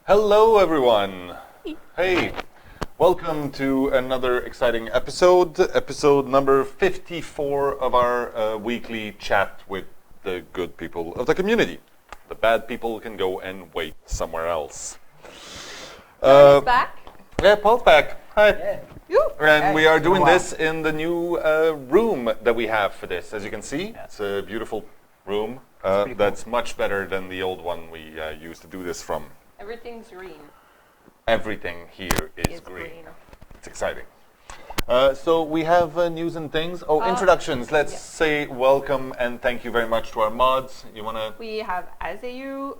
Hello, everyone. Hey, welcome to another exciting episode number 54 of our weekly chat with the good people of the community. The bad people can go and wait somewhere else. Paul's back. Yeah, Paul's back. Hi. Yeah. And we are doing this in the new room that we have for this. As you can see, it's a beautiful room that's much better than the old one we used to do this from. Everything's green. Everything here is green. It's exciting. So we have news and things. Introductions. Let's say welcome and thank you very much to our mods. You want to? We have Azeu,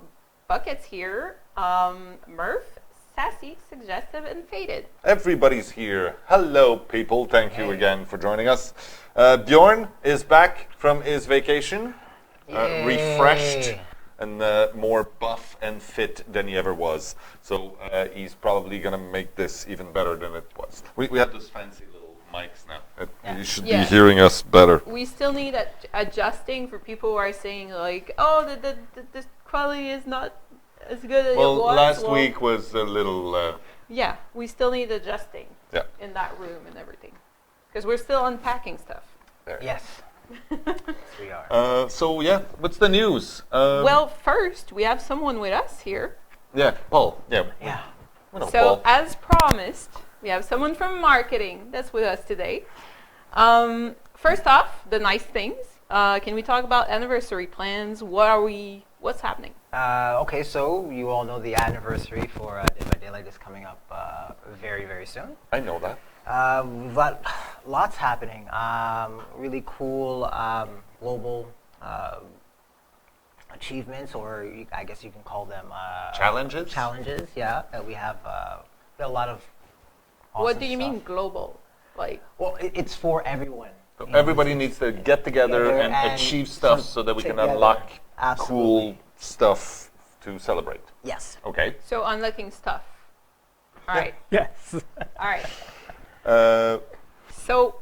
Buckets here, Murph, Sassy, Suggestive, and Faded. Everybody's here. Hello, people. Thank you again for joining us. Bjorn is back from his vacation, refreshed and more buff and fit than he ever was. So he's probably going to make this even better than it was. We have those fancy little mics now. You should be hearing us better. We still need adjusting for people who are saying like, oh, the quality is not as good as it was. Last week was a little... yeah, we still need adjusting in that room and everything. Because we're still unpacking stuff. There. Yes. Yes, we are. What's the news? Well, first, we have someone with us here. Yeah, Paul. Yeah. So, Paul. as promised, we have someone from marketing that's with us today. First off, the nice things. Can we talk about anniversary plans? What's happening? Okay, so you all know the anniversary for Day by Daylight is coming up very, very soon. I know that. We've got lots happening. Really cool global achievements, or I guess you can call them challenges. Challenges, yeah. We have a lot of. Awesome What do you stuff. mean global? Like, well, it's for everyone. So everybody needs to get together and achieve stuff so that we can unlock cool stuff to celebrate. Yes. Okay. so unlocking stuff. All right. Yes. All right. Uh, So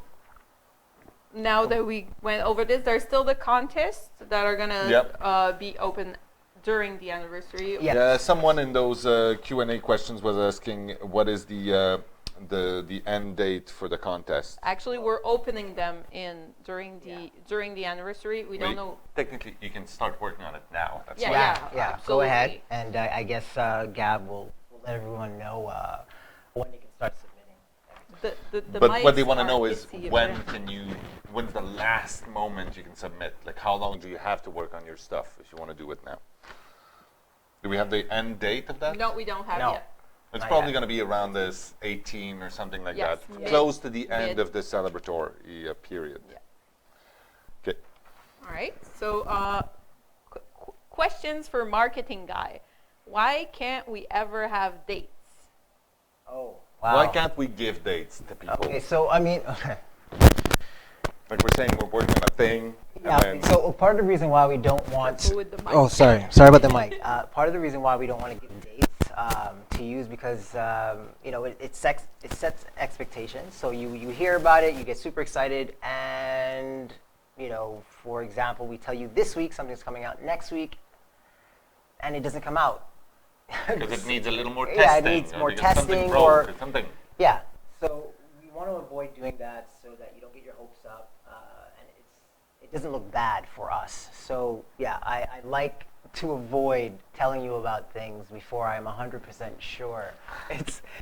now that we went over this, there's still the contests that are gonna be open during the anniversary. Yeah. someone in those Q&A questions was asking what is the end date for the contest. Actually, we're opening them during the anniversary. We don't know. Technically, you can start working on it now. That's Yeah. fine. Go absolutely. ahead, and I guess Gab will let everyone know when you can start submitting. The But what they mics want to are know is iffy, when's the last moment you can submit? Like how long do you have to work on your stuff if you want to do it now? Do we have the end date of that? No, we don't have yet. It's Not probably yet. going to be around this 18 or something like Yes, that. mid- Close to the end mid. of the celebratory period. Yeah. Okay. All right. So, questions for marketing guy. Why can't we ever have dates? Oh, wow. Why can't we give dates to people? Okay, so I mean, Like we're saying we're working on a thing. yeah. And then So part of the reason why we don't want. Who with the mic? Oh, sorry about the mic. Part of the reason why we don't want to give dates to use because it sets expectations. So you hear about it, you get super excited, and for example, we tell you this week something's coming out next week, and it doesn't come out. because it needs a little more testing. Yeah, it needs or more because something testing broke or something. Yeah, so we want to avoid doing that so that you don't get your hopes up, and it doesn't look bad for us. So yeah, I like to avoid telling you about things before I'm 100% sure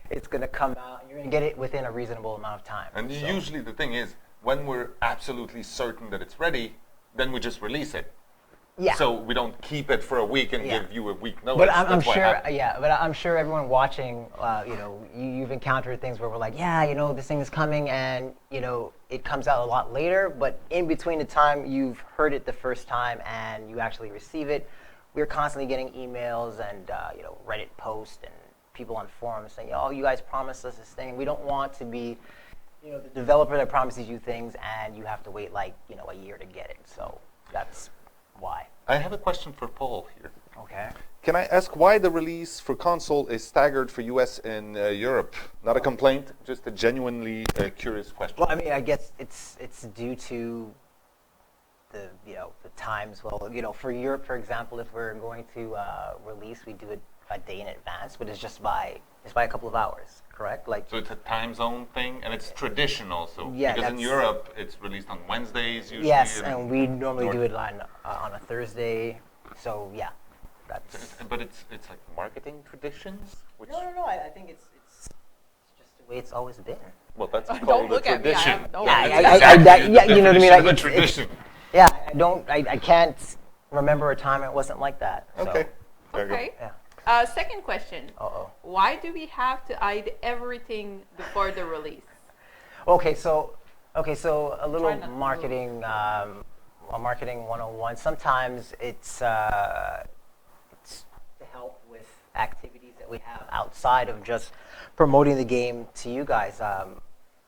it's going to come out and you're going to get it within a reasonable amount of time. And So- usually the thing is, when we're absolutely certain that it's ready, then we just release it. yeah. So we don't keep it for a week and Yeah. give you a week notice. But I'm That's what sure, happens. but I'm sure everyone watching, you've encountered things where we're like, this thing is coming, and it comes out a lot later. But in between the time you've heard it the first time and you actually receive it, we're constantly getting emails and Reddit posts and people on forums saying, "Oh, you guys promised us this thing." We don't want to be, the developer that promises you things and you have to wait like a year to get it. So that's why. I have a question for Paul here. Okay. Can I ask why the release for console is staggered for US and Europe? Not a complaint, just a genuinely curious question. Well, I mean, I guess it's due to the times. Well, for Europe, for example, if we're going to release, we do it a day in advance, but it's just by a couple of hours, correct? Like, So it's a time zone thing, and it's traditional. So Yeah, because in that's- Europe it's released on Wednesdays usually. yes, and we normally North- do it on a Thursday. So yeah, that's. But it's like marketing traditions. Which, No. I think it's just the way it's always been. well, that's Don't called a look at me, I tradition. have no Yeah, idea. you know what I mean? Definition Like, of a it's- tradition. Yeah, I can't remember a time it wasn't like that. So, Okay. Very good. Okay. Yeah. Second question. Uh-oh. Why do we have to hide everything before the release? Okay, so a little Try not to marketing, marketing 101. Sometimes it's to help with activities that we have outside of just promoting the game to you guys.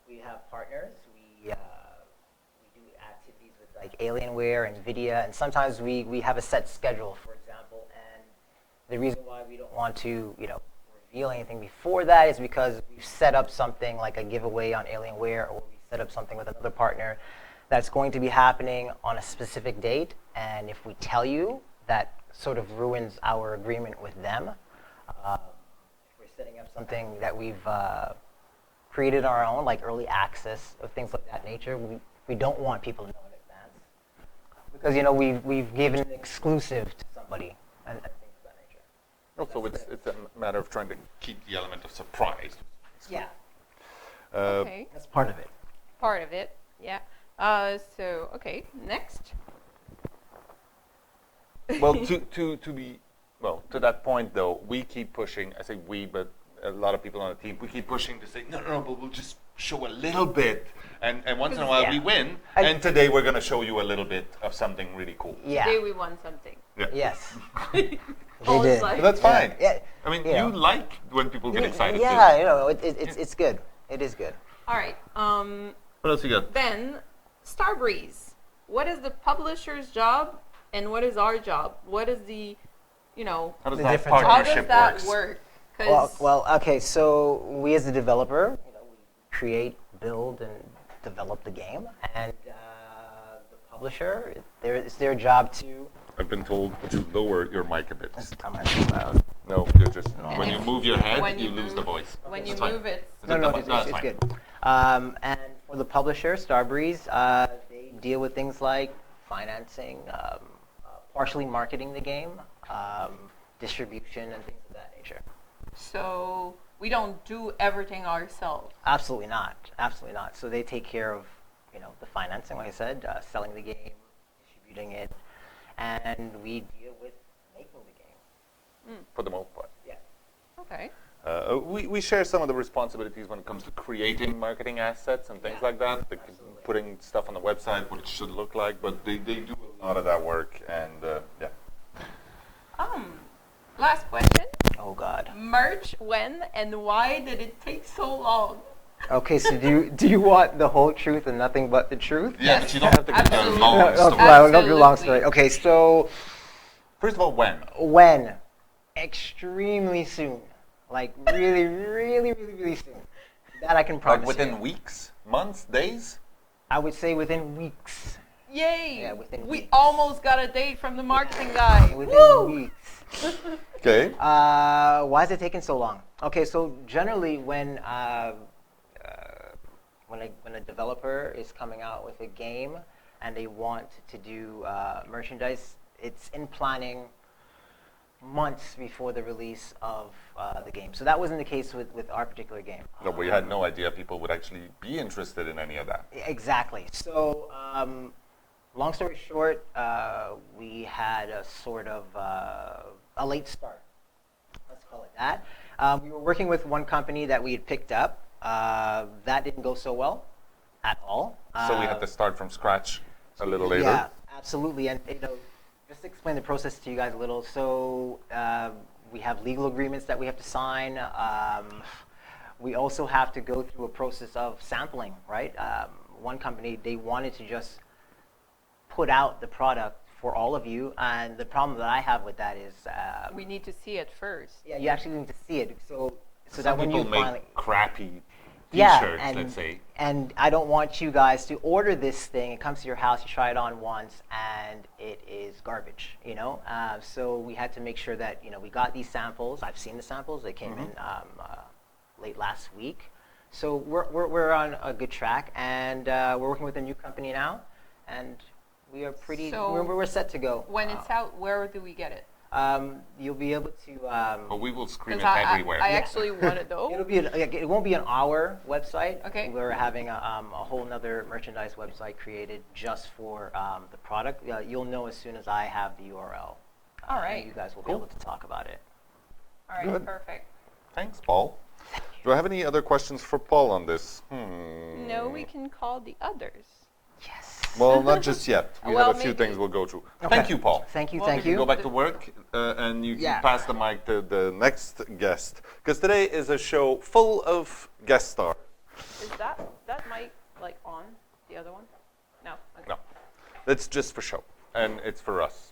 We have partners. We do activities with like Alienware and Nvidia, and sometimes we have a set schedule, for example. And the reason why we don't want to, reveal anything before that is because we've set up something like a giveaway on Alienware, or we set up something with another partner that's going to be happening on a specific date. And if we tell you, that sort of ruins our agreement with them. If we're setting up something that we've created our own, like early access or things like that nature, we don't want people to know in advance. Because, we've given an exclusive to somebody and things of that nature. Also, it's a matter of trying to keep the element of surprise. Yeah, Okay. that's part of it. Part of it. Yeah. Okay. Next. Well, to that point though, we keep pushing. I say we, but a lot of people on the team, we keep pushing to say no, but we'll just show a little bit, and once in a while Yeah. we win. I- And today we're going to show you a little bit of something really cool. Yeah. Today we won something. Yeah. Yes. Always did. like- But that's fine. Yeah. I mean, You know. you like when people get excited. Yeah, Too. it's good. It is good. All right. What else you got? Then, Starbreeze. What is the publisher's job, and what is our job? What is the, How does The that difference- how partnership does that works? work? 'Cause Okay. So we as a developer, we create, build, and develop the game, and the publisher, it's their job to. I've been told to lower your mic a bit. I'm not too loud. No, you're just when you move your head, when you lose the voice. when you It's fine. move it. Is No, it no, that it's, much? it's That's fine. good. And for the publisher, Starbreeze, they deal with things like financing, partially marketing the game, distribution, and things of that nature. So we don't do everything ourselves. Absolutely not. Absolutely not. So they take care of, the financing, like I said, selling the game, distributing it, and we deal with making the game. For the most part. Yeah. Okay. We share some of the responsibilities when it comes to creating marketing assets and things Yeah, like that, like putting stuff on the website, what it should look like, but they do a lot of that work, and yeah. Last question. Oh God. Merch when and why did it take so long? Okay, so do you want the whole truth and nothing but the truth? Yeah, but you don't have to give a Absolutely. long No, story. no, don't do a long Absolutely. story. Okay, so First of all, when? when? Extremely soon. Like really, really, really, really soon. That I can promise. Like within you. weeks, months, days? I would say within weeks. Yay! Yeah, within we weeks. almost got a date from the marketing guy. Within Woo! weeks. Okay. Why is it taking so long? Okay, so generally when a developer is coming out with a game and they want to do merchandise, it's in planning months before the release of the game. So that wasn't the case with our particular game. No, we had no idea people would actually be interested in any of that. Exactly. So, long story short, we had a sort of a late start. Let's call it that. We were working with one company that we had picked up. That didn't go so well at all. So we had to start from scratch a little later. Yeah, absolutely. And just to explain the process to you guys a little. So we have legal agreements that we have to sign. We also have to go through a process of sampling, right? One company, they wanted to just put out the product for all of you, and the problem that I have with that is We need to see it first. yeah, you actually need to see it. So Some that when people you make finally crappy T-shirts, let's say. And I don't want you guys to order this thing. It comes to your house, you try it on once, and it is garbage, you know? So we had to make sure that, you know, we got these samples. I've seen the samples. They came in late last week. So we're on a good track, and we're working with a new company now, and we are pretty, we're set to go. When it's out, where do we get it? You'll be able to. But we will scream it I everywhere. I actually want it though. It'll be it won't be on our website. Okay. We're having a whole nother merchandise website created just for the product. You'll know as soon as I have the URL. All right. And you guys will be able to talk about it. All right. Good. Perfect. Thanks, Paul. Do I have any other questions for Paul on this? No, we can call the others. Yes. Well, not just yet. We Well, have a few maybe. things we'll go through. Okay. Thank you, Paul. Thank you. Well, Thank You you. can go back to work, and you can Yeah. pass the mic to the next guest, because today is a show full of guest stars. Is that mic like on the other one? No. Okay. No, it's just for show, and it's for us.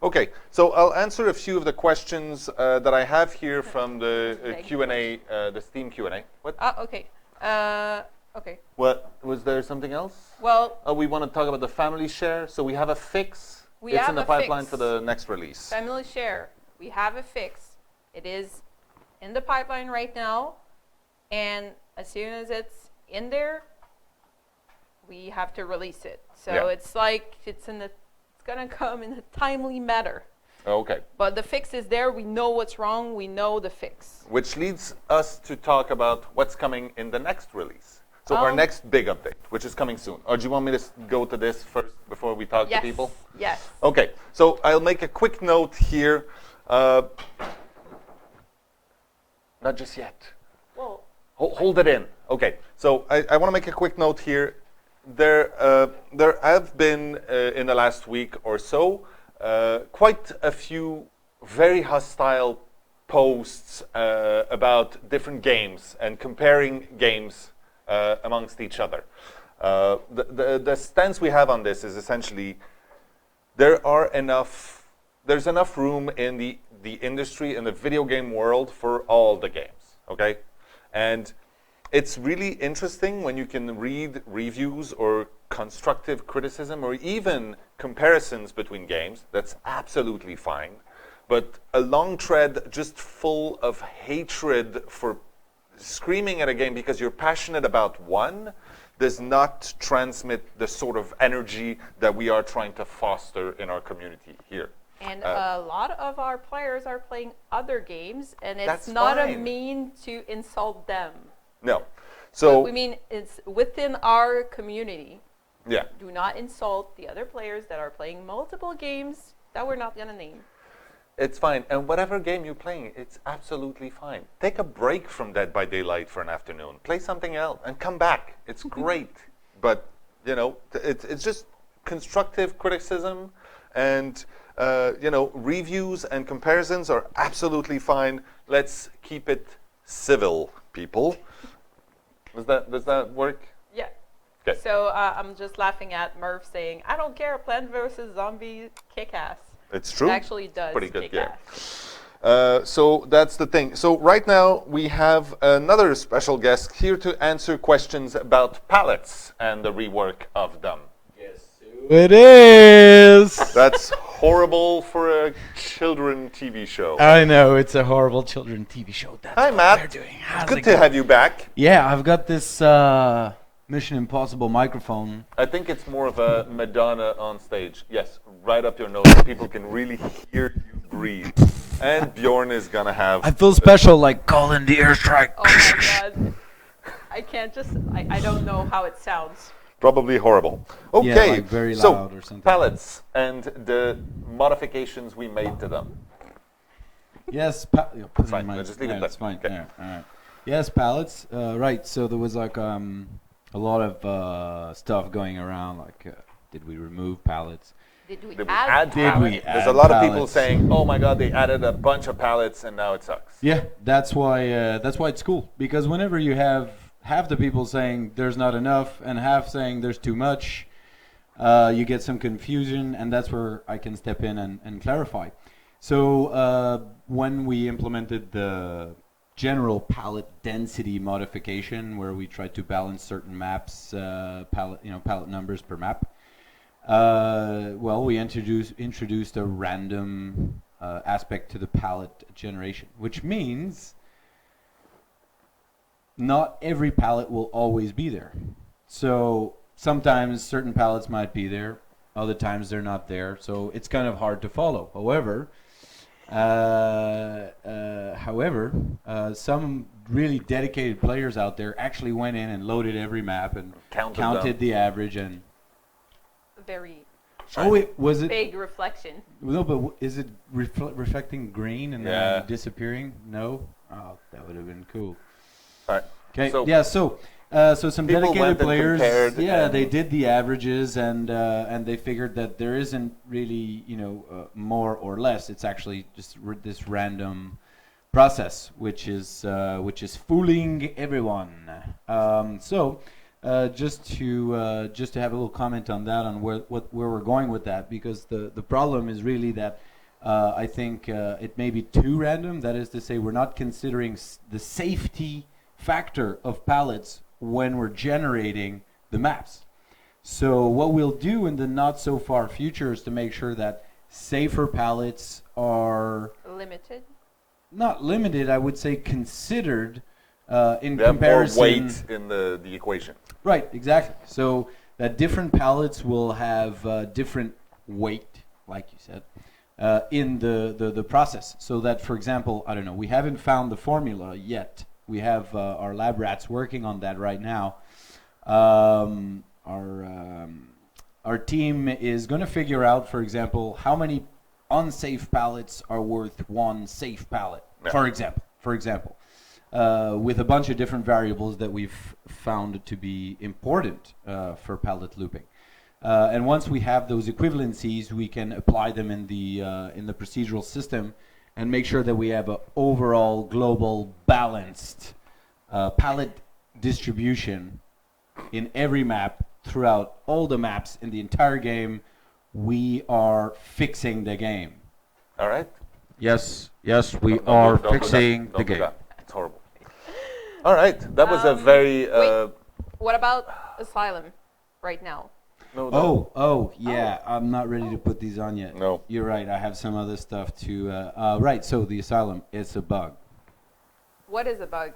Okay, so I'll answer a few of the questions that I have here from the Q&A, the Steam Q&A. What? Okay. Okay. What? Was there something else? Well, Oh, we want to talk about the family share. So we have a fix. We it's have in the a pipeline fix. for the next release. family share. We have a fix. It is in the pipeline right now, and as soon as it's in there, we have to release it. So Yeah. it's like it's gonna come in a timely manner. Okay. But the fix is there. We know what's wrong. We know the fix. Which leads us to talk about what's coming in the next release. So our next big update, which is coming soon. Or do you want me to go to this first before we talk to people? Yes. Okay, so I'll make a quick note here. Not just yet. Well, Hold it in. Okay, so I want to make a quick note here. There have been, in the last week or so, quite a few very hostile posts about different games and comparing games amongst each other. The stance we have on this is essentially there's enough room in the industry, in the video game world, for all the games, okay? And it's really interesting when you can read reviews or constructive criticism or even comparisons between games. That's absolutely fine. But a long thread just full of hatred for screaming at a game because you're passionate about one does not transmit the sort of energy that we are trying to foster in our community here. and a lot of our players are playing other games, and it's That's not a fine. mean to insult them. No. So, We mean it's within our community. yeah. Do not insult the other players that are playing multiple games that we're not going to name. It's fine. And whatever game you're playing, it's absolutely fine. Take a break from Dead by Daylight for an afternoon. Play something else and come back. It's great. But, you know, it's just constructive criticism and, you know, reviews and comparisons are absolutely fine. Let's keep it civil, people. Does that work? Yeah. Okay. So I'm just laughing at Murph saying, I don't care, Plant vs. Zombie kick-ass. It's true. It actually does Pretty good, yeah. kick-ass. So that's the thing. So right now we have another special guest here to answer questions about palettes and the rework of them. It is. That's horrible for a children TV show. I know it's a horrible children TV show. That's Hi, what Matt. they're doing. How's Good it to going? have you back. Yeah, I've got this Mission Impossible microphone. I think it's more of a Madonna on stage. Yes, right up your nose. People can really hear you breathe. And Bjorn is gonna have. I feel special, like calling the airstrike. Oh my god. I can't just, I don't know how it sounds. Probably horrible. Okay, Yeah, like very so loud or something. palettes and the modifications we made to them. Yes, put it Fine, in my- let's just leave it yeah, there. it's fine. Okay. Yeah, all right. Yes, pallets. Right. So there was like a lot of stuff going around. Like, did we remove pallets? Did we Did we add add Did pallets? we pallets? There's a add lot of people pallets? saying, "Oh my God, they added a bunch of pallets and now it sucks." Yeah, that's why it's cool, because whenever you have half the people saying there's not enough and half saying there's too much, you get some confusion, and that's where I can step in and clarify. So when we implemented the general palette density modification where we try to balance certain maps, palette numbers per map. Well, we introduced a random aspect to the palette generation, which means not every palette will always be there. So sometimes certain palettes might be there, other times they're not there. So it's kind of hard to follow. However, some really dedicated players out there actually went in and loaded every map and counted the average and. Very Was it big reflection. No, but is it reflecting green and then disappearing? No. Oh, that would have been cool. All right. Okay. So So some dedicated players, they did the averages and they figured that there isn't really, more or less. It's actually just this random process, which is fooling everyone. Just to have a little comment on that, on where we're going with that, because the problem is really that I think it may be too random. That is to say, we're not considering the safety factor of palettes when we're generating the maps. So what we'll do in the not so far future is to make sure that safer palettes are limited. Not limited, I would say considered in they comparison. Have more weight in the equation. Right, exactly. So that different palettes will have different weight, like you said, in the process. So that, for example, I don't know, we haven't found the formula yet. We have our lab rats working on that right now. Our team is going to figure out, for example, how many unsafe palettes are worth one safe palette, for example. With a bunch of different variables that we've found to be important for palette looping. And once we have those equivalencies, we can apply them in the procedural system and make sure that we have an overall global balanced palette distribution in every map throughout all the maps in the entire game. We are fixing the game. All right. Yes, we are fixing the game. It's horrible. All right, that was a very. Wait, what about Asylum right now? No. Yeah. I'm not ready to put these on yet. No. You're right. I have some other stuff to. Right. So the Asylum, it's a bug. What is a bug?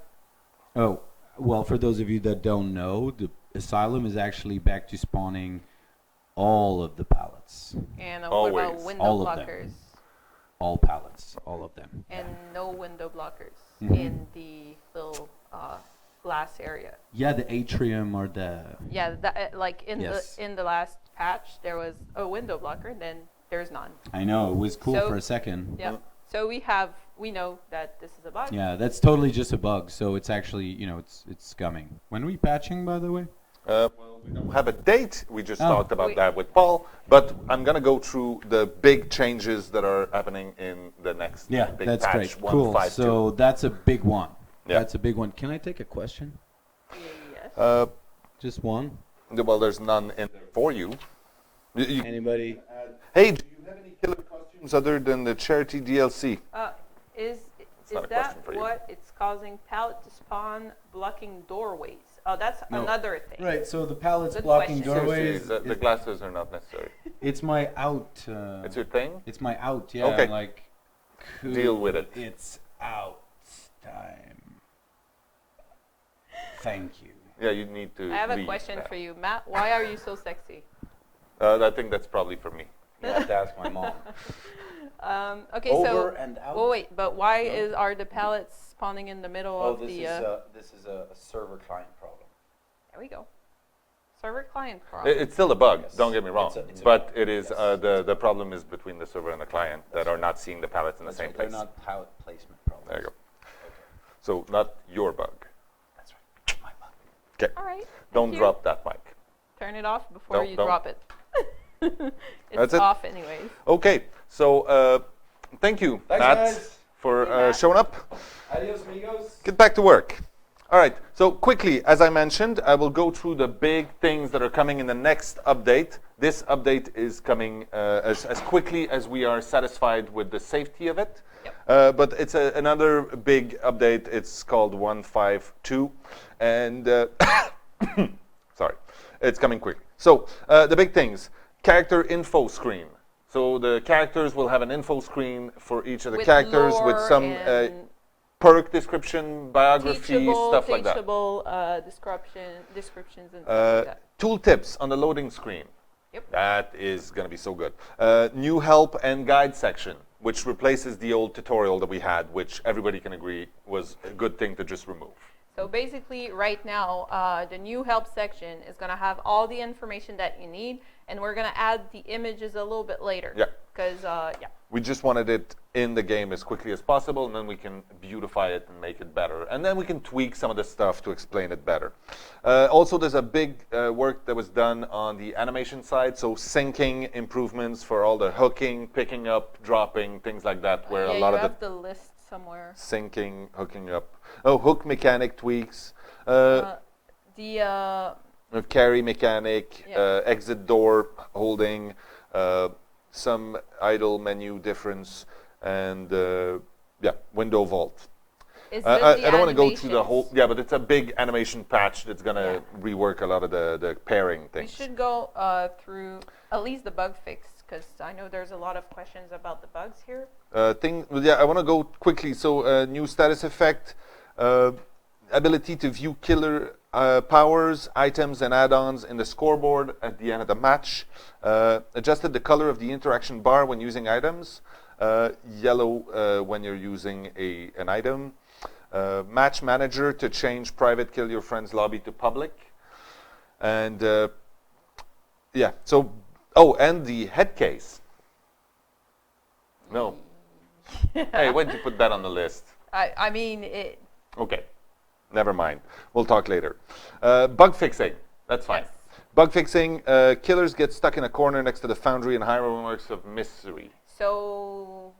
Oh, well, for those of you that don't know, the Asylum is actually back to spawning all of the palettes. And what about Always. window All of blockers? them. All palettes, all of them. And no window blockers Mhm. in the little glass area. Yeah, the atrium or the. Yeah, that, like Yes. in the last patch, there was a window blocker, and then there's none. I know, it was cool So- for a second. Yeah. So we know that this is a bug. Yeah, that's totally just a bug. So it's actually, it's coming. When are we patching, by the way? We don't have a date. We just talked about Wait. that with Paul. But I'm going to go through the big changes that are happening in the next Yeah, big that's patch. great. Cool. 1.5.2. So that's a big one. Yeah. That's a big one. Can I take a question? Yes. Just one? Well, there's none in there for you. Anybody? Hey, do you have any killer costumes other than the charity DLC? Is not a that question for you. what it's causing palette to spawn blocking doorways? Oh, that's No. another thing. Right, so the palettes Good blocking question. doorways. Seriously, the glasses are not necessary. It's my out. It's your thing? It's my out, yeah. Okay. I'm like, cool, Deal with it. It's out time. Thank you. Yeah, you need to I have a leave question now. for you, Matt. Why are you so sexy? I think that's probably for me. You have to ask my mom. Okay, Over so and out. well, wait, but why No. are the palettes spawning in the middle of the? This is a server client problem. There we go. Server client problem. It's still a bug, Yes. don't get me wrong. It's a but bug, it is yes. the problem is between the server and the client that are not seeing the palettes in the same They're place. not palette placement problems. There you go. Okay. So not your bug. That's right. My bug. Okay. All right. Don't thank you. drop that mic. Turn it off before No, you don't. drop it. It's That's it. off anyways. Okay. So thank you, Thanks, Matt, guys. for Hey, Matt. showing up. Adios, amigos. Get back to work. All right, so quickly, as I mentioned, I will go through the big things that are coming in the next update. This update is coming as quickly as we are satisfied with the safety of it. Yep. But it's another big update. It's called 152. And, sorry, it's coming quickly. So, the big things, character info screen. So the characters will have an info screen for each of the With characters with lore some and perk description, biography, stuff like that. Teachable descriptions and stuff like that. Tool tips on the loading screen. Yep. That is going to be so good. New help and guide section, which replaces the old tutorial that we had, which everybody can agree was a good thing to just remove. So basically, right now, the new help section is going to have all the information that you need, and we're going to add the images a little bit later. Yeah. Because, We just wanted it in the game as quickly as possible, and then we can beautify it and make it better. And then we can tweak some of the stuff to explain it better. Also, there's a big work that was done on the animation side, so syncing improvements for all the hooking, picking up, dropping, things like that, where a lot you of have the list somewhere. syncing, hooking up. Oh, hook mechanic tweaks. Carry mechanic, Yeah. exit door holding, some idle menu difference, and window vault. Is I this the don't want to go through the whole, animations? but it's a big animation patch that's going to rework a lot of the pairing We things. should go through at least the bug fix, because I know there's a lot of questions about the bugs here. I want to go quickly. So, new status effect, ability to view killer powers, items, and add-ons in the scoreboard at the end of the match. Adjusted the color of the interaction bar when using items. Yellow when you're using an item. Match manager to change private kill your friends lobby to public. And and the head case. No. Hey, why did you put that on the list? I mean, it. Okay, never mind. We'll talk later. Bug fixing. That's fine. Yes. Bug fixing. Killers get stuck in a corner next to the foundry and hierarchs of misery. So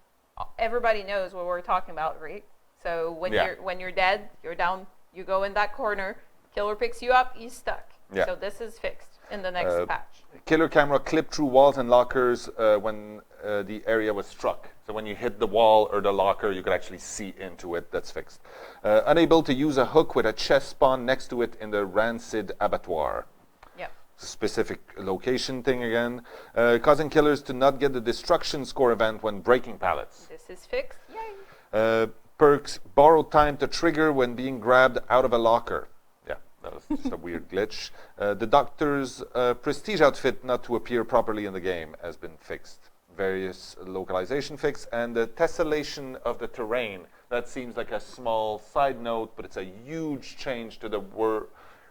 everybody knows what we're talking about, right? So when you're dead, you're down, you go in that corner, killer picks you up, he's stuck. Yeah. So this is fixed in the next patch. Killer camera clipped through walls and lockers when the area was struck. So when you hit the wall or the locker, you could actually see into it. That's fixed. Unable to use a hook with a chest spawn next to it in the rancid abattoir. Yeah. Specific location thing again. Causing killers to not get the destruction score event when breaking pallets. This is fixed. Yay. Perks borrowed time to trigger when being grabbed out of a locker. Yeah, that was just a weird glitch. The doctor's prestige outfit not to appear properly in the game has been fixed. Various localization fix, and the tessellation of the terrain. That seems like a small side note, but it's a huge change to the world,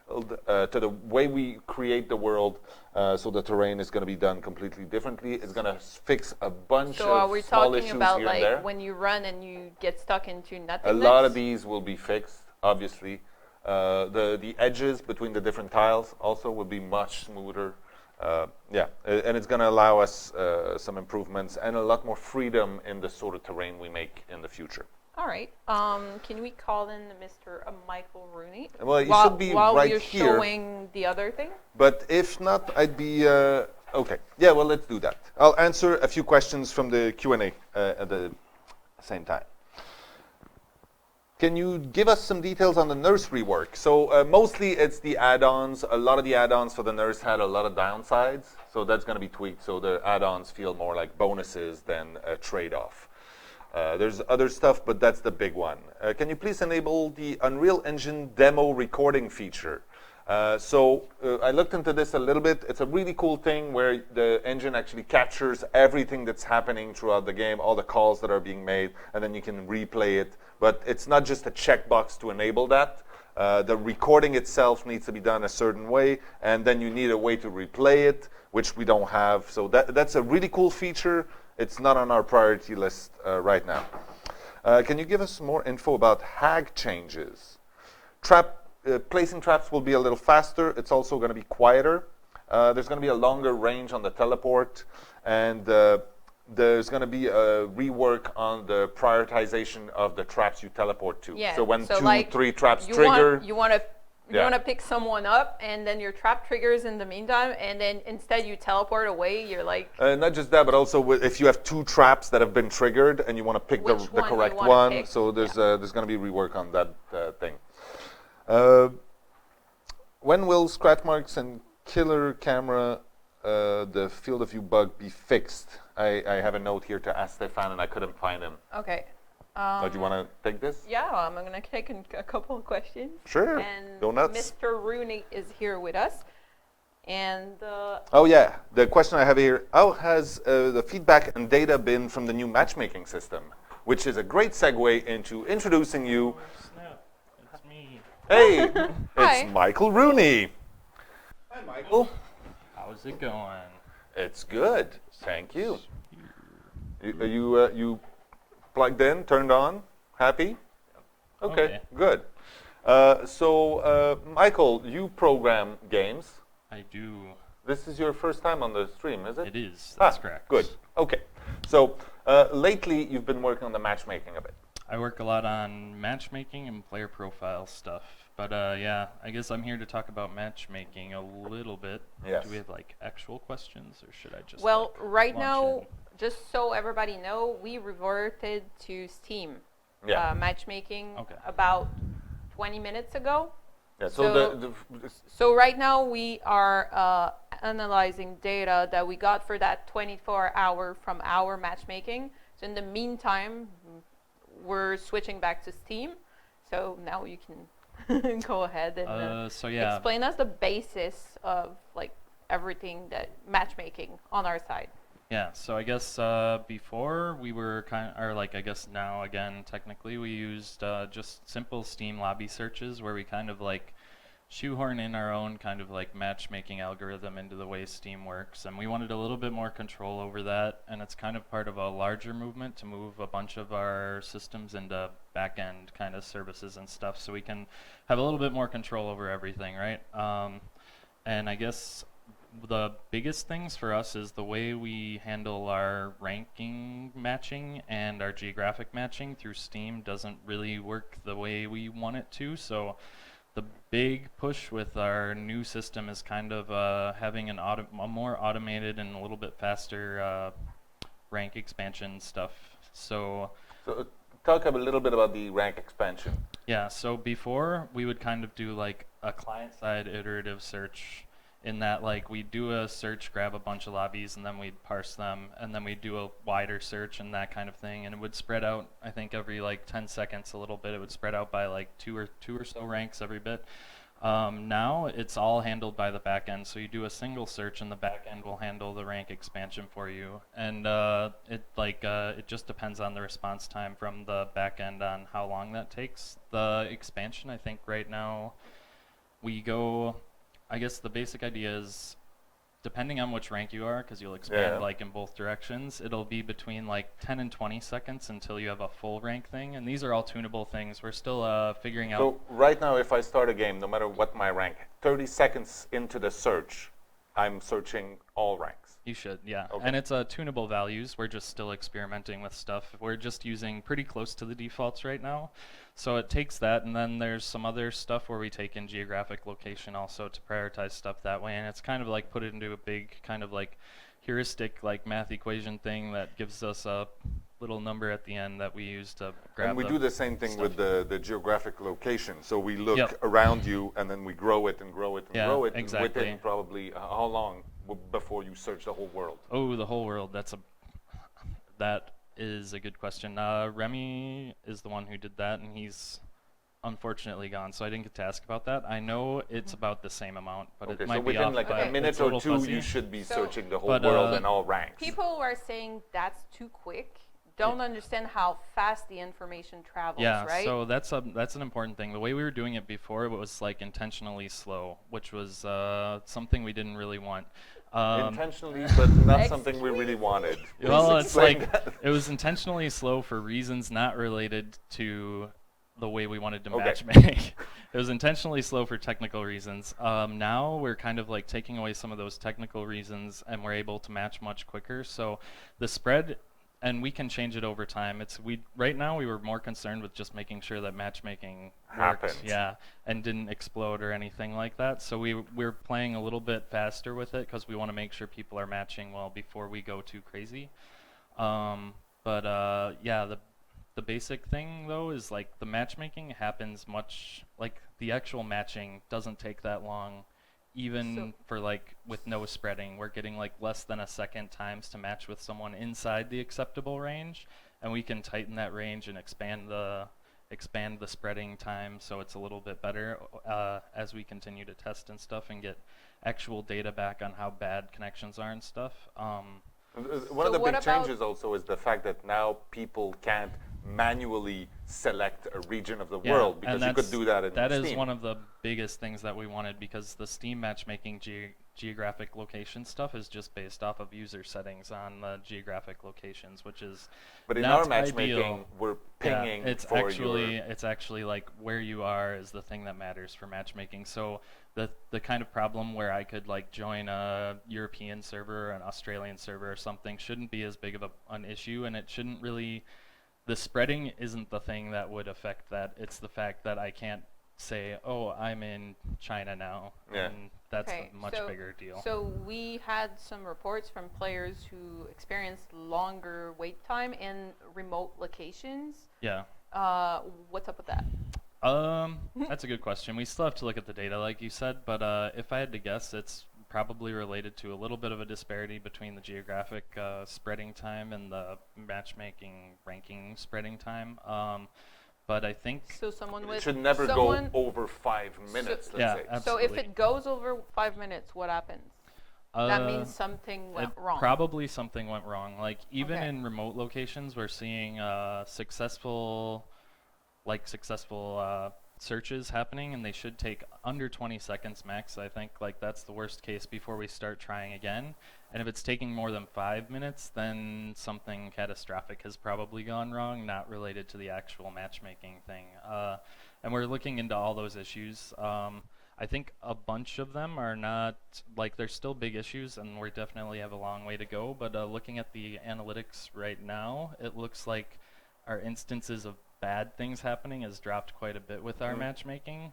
to the way we create the world. So the terrain is going to be done completely differently. It's going to fix a bunch So are of we small talking issues about here and there. like when you run and you get stuck into nothingness? A lot of these will be fixed, obviously. The edges between the different tiles also will be much smoother. And it's going to allow us some improvements and a lot more freedom in the sort of terrain we make in the future. All right. Can we call in Mr. Michael Rooney? Well, he should be while right we're here. showing the other thing? But if not, I'd be okay. Yeah, well, let's do that. I'll answer a few questions from the Q&A at the same time. Can you give us some details on the nurse rework? So mostly it's the add-ons. A lot of the add-ons for the nurse had a lot of downsides. So that's going to be tweaked. So the add-ons feel more like bonuses than a trade-off. There's other stuff, but that's the big one. Can you please enable the Unreal Engine demo recording feature? I looked into this a little bit. It's a really cool thing where the engine actually captures everything that's happening throughout the game, all the calls that are being made, and then you can replay it. But it's not just a checkbox to enable that. The recording itself needs to be done a certain way, and then you need a way to replay it, which we don't have. So that's a really cool feature. It's not on our priority list right now. Can you give us more info about hag changes? Placing traps will be a little faster. It's also going to be quieter. There's going to be a longer range on the teleport, and there's going to be a rework on the prioritization of the traps you teleport to. Yeah. So when so 2, like 3 traps you trigger, want, you want to Yeah. pick someone up, and then your trap triggers in the meantime, and then instead you teleport away. You're like, not just that, but also if you have 2 traps that have been triggered and you want to pick the Which one you correct wanna one, pick. so there's going to be rework on that thing. When will scratch marks and killer camera, the field of view bug, be fixed? I have a note here to ask Stefan, and I couldn't find him. okay. Do you want to take this? Yeah, I'm going to take a couple of questions. Sure. And Go nuts. Mr. Rooney is here with us. And Oh yeah, the question I have here: how has the feedback and data been from the new matchmaking system? Which is a great segue into introducing you. Snap, it's me. Hey, Hi. it's Michael Rooney. Hi, Michael. How's it going? It's good, thank you. You plugged in, turned on, happy? Okay. Good. So, Michael, you program games. I do. This is your first time on the stream, is it? It is. That's correct. Good. Okay. So, lately you've been working on the matchmaking a bit. I work a lot on matchmaking and player profile stuff. But yeah, I guess I'm here to talk about matchmaking a little bit. Yes. Do we have like actual questions, or should I just? well, like, right launch now, in? just so everybody know, we reverted to Steam Yeah. matchmaking Okay. about 20 minutes ago. Yeah. So, So- So right now we are analyzing data that we got for that 24-hour from our matchmaking. So in the meantime, we're switching back to Steam. So now you can go ahead and So yeah, explain us the basis of like everything that matchmaking on our side. Yeah, so I guess before we were or like I guess now again technically we used just simple Steam lobby searches where we kind of like shoehorn in our own kind of like matchmaking algorithm into the way Steam works, and we wanted a little bit more control over that, and it's kind of part of a larger movement to move a bunch of our systems into back-end kind of services and stuff so we can have a little bit more control over everything, right? And I guess the biggest things for us is the way we handle our ranking matching and our geographic matching through Steam doesn't really work the way we want it to. So the big push with our new system is kind of having a more automated and a little bit faster rank expansion stuff. So talk a little bit about the rank expansion. yeah, so before we would kind of do like a client-side iterative search in that like we'd do a search, grab a bunch of lobbies, and then we'd parse them, and then we'd do a wider search and that kind of thing, and it would spread out, I think every like 10 seconds a little bit. It would spread out by like two or so ranks every bit. Now it's all handled by the back end, so you do a single search and the back end will handle the rank expansion for you, and it just depends on the response time from the back end on how long that takes. The expansion, I think right now we go, I guess the basic idea is, depending on which rank you are, because you'll expand like in both directions, it'll be between like 10 and 20 seconds until you have a full rank thing, and these are all tunable things. We're still figuring out. So right now, if I start a game, no matter what my rank, 30 seconds into the search, I'm searching all ranks. You should, yeah. Okay. And it's tunable values. We're just still experimenting with stuff. We're just using pretty close to the defaults right now. So it takes that, and then there's some other stuff where we take in geographic location also to prioritize stuff that way. And it's kind of like put it into a big kind of like heuristic like math equation thing that gives us a little number at the end that we use to grab. And we do the same thing stuff. with the geographic location. So we look Yep. around you, and then we grow it and grow it and Yeah, grow it. exactly. Within probably how long before you search the whole world? Oh, the whole world. That is a good question. Remy is the one who did that, and he's unfortunately gone, so I didn't get to ask about that. I know it's about the same amount, but Okay, it so might be within off like by a minute it's a or little two, fuzzy. you should be So- searching the whole But, world and all ranks. People were saying that's too quick. Don't understand how fast the information travels, Yeah, right? so that's an important thing. The way we were doing it before, it was like intentionally slow, which was something we didn't really want. Intentionally, but not something we really wanted. Well, Please it's explain like that. it was intentionally slow for reasons not related to the way we wanted to Okay. matchmake. It was intentionally slow for technical reasons. Now we're kind of like taking away some of those technical reasons, and we're able to match much quicker. So the spread, and we can change it over time. Right now we were more concerned with just making sure that matchmaking worked, Happened. yeah, and didn't explode or anything like that. So we're playing a little bit faster with it because we want to make sure people are matching well before we go too crazy. Yeah, the basic thing though is like the matchmaking happens much, like the actual matching doesn't take that long, even for like with no spreading. We're getting like less than a second times to match with someone inside the acceptable range, and we can tighten that range and expand the spreading time so it's a little bit better as we continue to test and stuff and get actual data back on how bad connections are and stuff. One of the big changes also is the fact that now people can't manually select a region of the world, because you could do that in That Steam. is one of the biggest things that we wanted, because the Steam matchmaking geographic location stuff is just based off of user settings on the geographic locations, which is But in not our matchmaking, ideal. we're pinging it's for it's actually like where you are is the thing that matters for matchmaking. So the kind of problem where I could like join a European server or an Australian server or something shouldn't be as big of an issue, and it shouldn't really, the spreading isn't the thing that would affect that. It's the fact that I can't say, oh, I'm in China now, and that's a much bigger deal. So we had some reports from players who experienced longer wait time in remote locations. Yeah. What's up with that? That's a good question. We still have to look at the data, like you said, but if I had to guess, it's probably related to a little bit of a disparity between the geographic spreading time and the matchmaking ranking spreading time. But I think it should never go over 5 minutes, let's say. Absolutely. So if it goes over 5 minutes, what happens? That means something went wrong. Probably something went wrong. Like even in remote locations, we're seeing successful searches happening, and they should take under 20 seconds max. I think like that's the worst case before we start trying again. And if it's taking more than 5 minutes, then something catastrophic has probably gone wrong, not related to the actual matchmaking thing. And we're looking into all those issues. I think a bunch of them are not, like, they're still big issues, and we definitely have a long way to go. But looking at the analytics right now, it looks like our instances of bad things happening has dropped quite a bit with our matchmaking.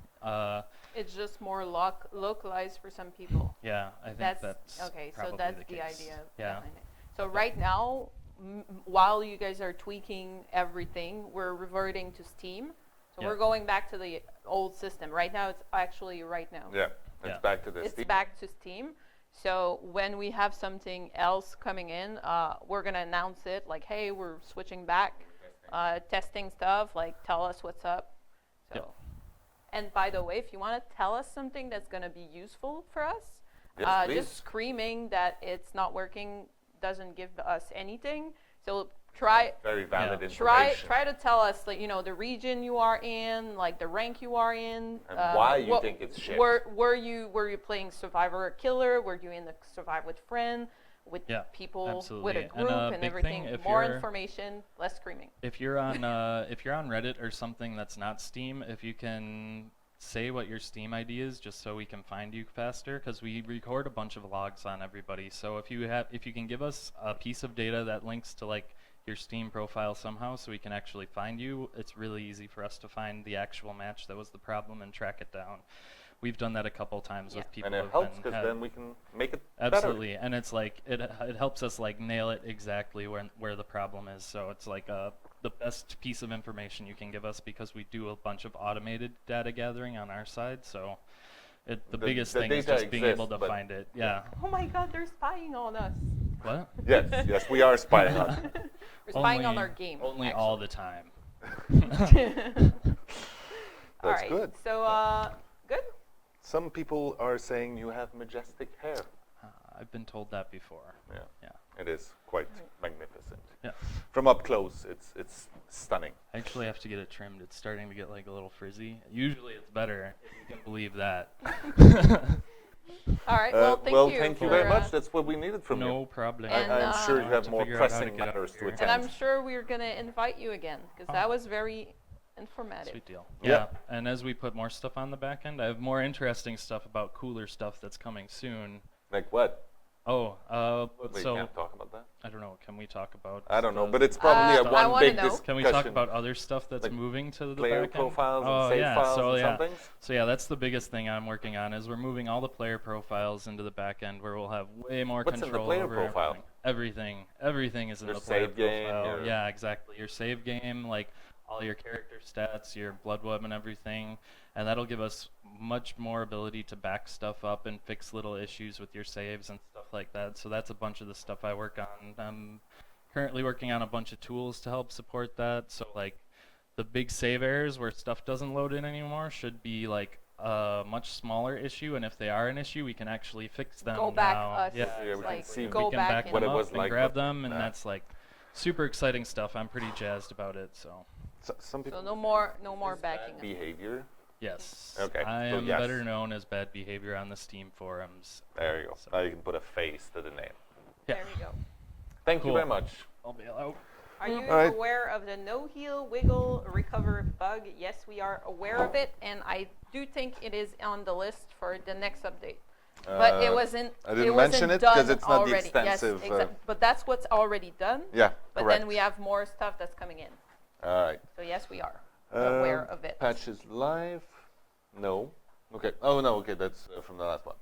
It's just more localized for some people. Yeah, I think that's okay. probably So that's the the case. idea. Yeah. Behind it. So right now, while you guys are tweaking everything, we're reverting to Steam. So we're going back to the old system. Right now, it's actually It's back to the It's Steam. back to Steam. So when we have something else coming in, we're gonna announce it. Like, hey, we're switching back. Testing stuff, like tell us what's up. So, and by the way, if you want to tell us something that's going to be useful for us, just screaming that it's not working doesn't give us anything. So try very valid try information. to tell us, like, the region you are in, like the rank you are in, and why you think it's shit. Were you playing Survivor or Killer? Were you in the Survive with Friend? With people, absolutely. with a group, and everything. More information, less screaming. If you're on Reddit or something that's not Steam, if you can say what your Steam ID is, just so we can find you faster, because we record a bunch of logs on everybody. So if you can give us a piece of data that links to like your Steam profile somehow, so we can actually find you, it's really easy for us to find the actual match that was the problem and track it down. We've done that a couple times with people. And it helps because then we can make it absolutely better. And it's like it helps us like nail it exactly where the problem is. So it's like the best piece of information you can give us, because we do a bunch of automated data gathering on our side. So the biggest thing is just being able to find it. Yeah. Oh my God, they're spying on us. What? Yes, we are spying on. We're spying on our game. Only all the time. All right. Good. So good. Some people are saying you have majestic hair. I've been told that before. Yeah. It is quite magnificent. Yeah. From up close, it's stunning. I actually have to get it trimmed. It's starting to get like a little frizzy. Usually it's better, if you can believe that. All right. Well, thank you. Very much. That's what we needed from you. No problem. I'm sure you have more figure out how to pressing get up matters to here. attend. And I'm sure we're gonna invite you again, because that was very Informative. Sweet deal. Yeah. Yeah. And as we put more stuff on the back end, I have more interesting stuff about cooler stuff that's coming soon. Like what? Oh, We so can't talk about that. I don't know. Can we talk about? I don't know, the- but it's probably a I one wanna big know. discussion. Can we talk about other stuff that's Like moving to the player back end? profiles and Oh, save yeah. files So and yeah. some things? So yeah, that's the biggest thing I'm working on is we're moving all the player profiles into the back end where we'll have way more What's in the control player over profile? everything. Everything is in Your the player save game, profile. your- Yeah, exactly. Your save game, like all your character stats, your blood web and everything, and that'll give us much more ability to back stuff up and fix little issues with your saves and stuff like that. So that's a bunch of the stuff I work on. I'm currently working on a bunch of tools to help support that. So like the big save errors where stuff doesn't load in anymore should be like a much smaller issue, and if they are an issue, we can actually fix them Go back now. us, Yeah, Yeah, we can like see- go we can back back and what them it up was and like grab with- them, and nah. that's like super exciting stuff. I'm pretty jazzed about it. So Some people So no more backing up. behavior. yes, Okay, I so am yes. better known as bad behavior on the Steam forums. There you go. So- Now you can put a face to the name. Yeah. There you go. Thank you Cool. very much. I'll bail out. Are you Alright. aware of the no heal wiggle recover bug? Yes, we are aware of it, and I do think it is on the list for the next update. But it wasn't. I didn't it wasn't mention it done 'cause it's not the already. extensive, Yes, but that's what's already done. Yeah, But correct. then we have more stuff that's coming in. All right. So yes, we are aware of it. Patch is live. No. Okay. Oh no. Okay, that's from the last one.